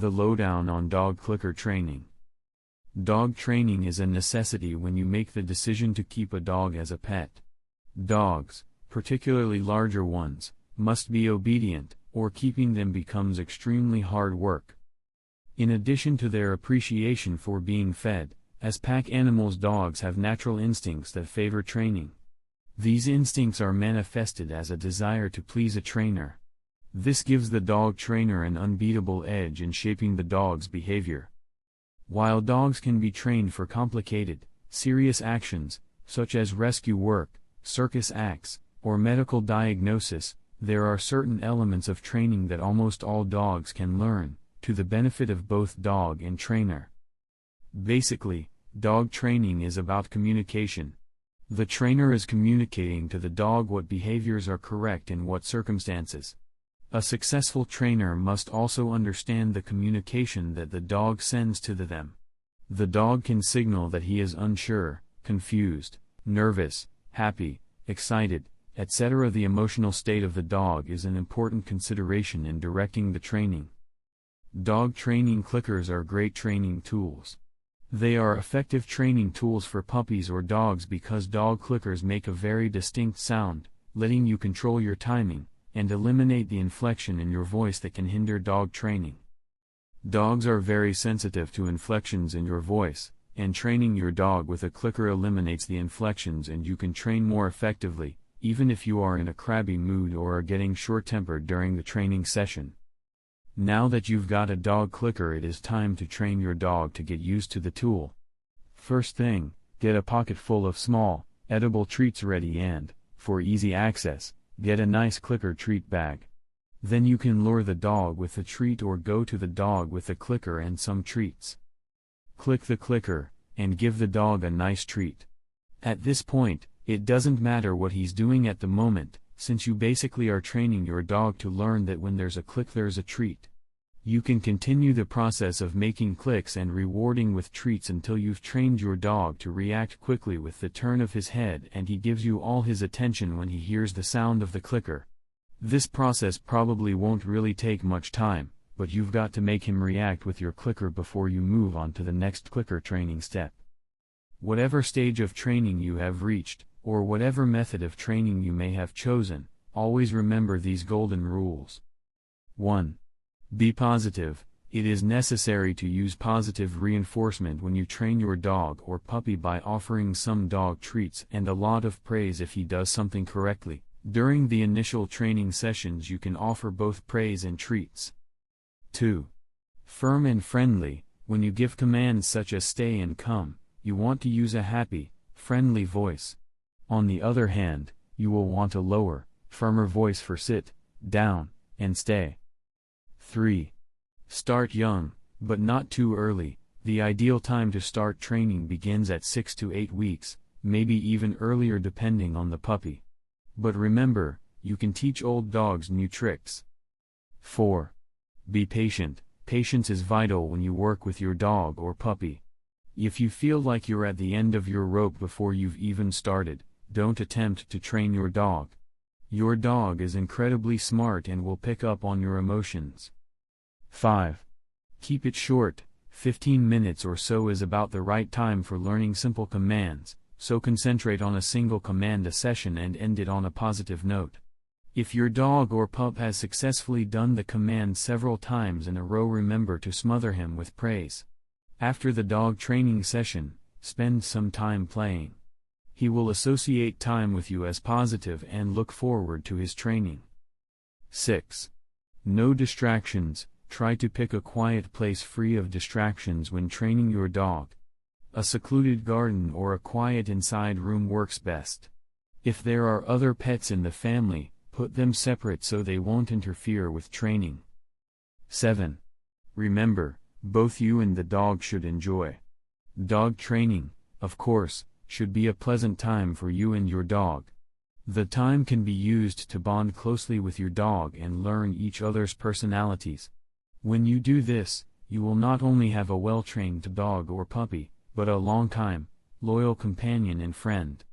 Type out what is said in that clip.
The lowdown on dog clicker training. Dog training is a necessity when you make the decision to keep a dog as a pet. Dogs, particularly larger ones, must be obedient, or keeping them becomes extremely hard work. In addition to their appreciation for being fed, as pack animals, dogs have natural instincts that favor training. These instincts are manifested as a desire to please a trainer. This gives the dog trainer an unbeatable edge in shaping the dog's behavior. While dogs can be trained for complicated, serious actions, such as rescue work, circus acts, or medical diagnosis, there are certain elements of training that almost all dogs can learn, to the benefit of both dog and trainer. Basically, dog training is about communication. The trainer is communicating to the dog what behaviors are correct in what circumstances. A successful trainer must also understand the communication that the dog sends to them. The dog can signal that he is unsure, confused, nervous, happy, excited, etc. The emotional state of the dog is an important consideration in directing the training. Dog training clickers are great training tools. They are effective training tools for puppies or dogs because dog clickers make a very distinct sound, letting you control your timing, and eliminate the inflection in your voice that can hinder dog training. Dogs are very sensitive to inflections in your voice, and training your dog with a clicker eliminates the inflections and you can train more effectively, even if you are in a crabby mood or are getting short-tempered during the training session. Now that you've got a dog clicker, it is time to train your dog to get used to the tool. First thing, get a pocket full of small, edible treats ready and, for easy access, get a nice clicker treat bag. Then you can lure the dog with the treat or go to the dog with the clicker and some treats. Click the clicker, and give the dog a nice treat. At this point, it doesn't matter what he's doing at the moment, since you basically are training your dog to learn that when there's a click there's a treat. You can continue the process of making clicks and rewarding with treats until you've trained your dog to react quickly with the turn of his head and he gives you all his attention when he hears the sound of the clicker. This process probably won't really take much time, but you've got to make him react with your clicker before you move on to the next clicker training step. Whatever stage of training you have reached, or whatever method of training you may have chosen, always remember these golden rules. 1. Be positive. It is necessary to use positive reinforcement when you train your dog or puppy by offering some dog treats and a lot of praise if he does something correctly. During the initial training sessions you can offer both praise and treats. 2. Firm and friendly. When you give commands such as stay and come, you want to use a happy, friendly voice. On the other hand, you will want a lower, firmer voice for sit, down, and stay. 3. Start young, but not too early. The ideal time to start training begins at 6 to 8 weeks, maybe even earlier depending on the puppy. But remember, you can teach old dogs new tricks. 4. Be patient. Patience is vital when you work with your dog or puppy. If you feel like you're at the end of your rope before you've even started, don't attempt to train your dog. Your dog is incredibly smart and will pick up on your emotions. 5. Keep it short. 15 minutes or so is about the right time for learning simple commands, so concentrate on a single command a session and end it on a positive note. If your dog or pup has successfully done the command several times in a row, remember to smother him with praise. After the dog training session, spend some time playing. He will associate time with you as positive and look forward to his training. 6. No distractions. Try to pick a quiet place free of distractions when training your dog. A secluded garden or a quiet inside room works best. If there are other pets in the family, put them separate so they won't interfere with training. 7. Remember, both you and the dog should enjoy. Dog training, of course, should be a pleasant time for you and your dog. The time can be used to bond closely with your dog and learn each other's personalities. When you do this, you will not only have a well-trained dog or puppy, but a long-time, loyal companion and friend.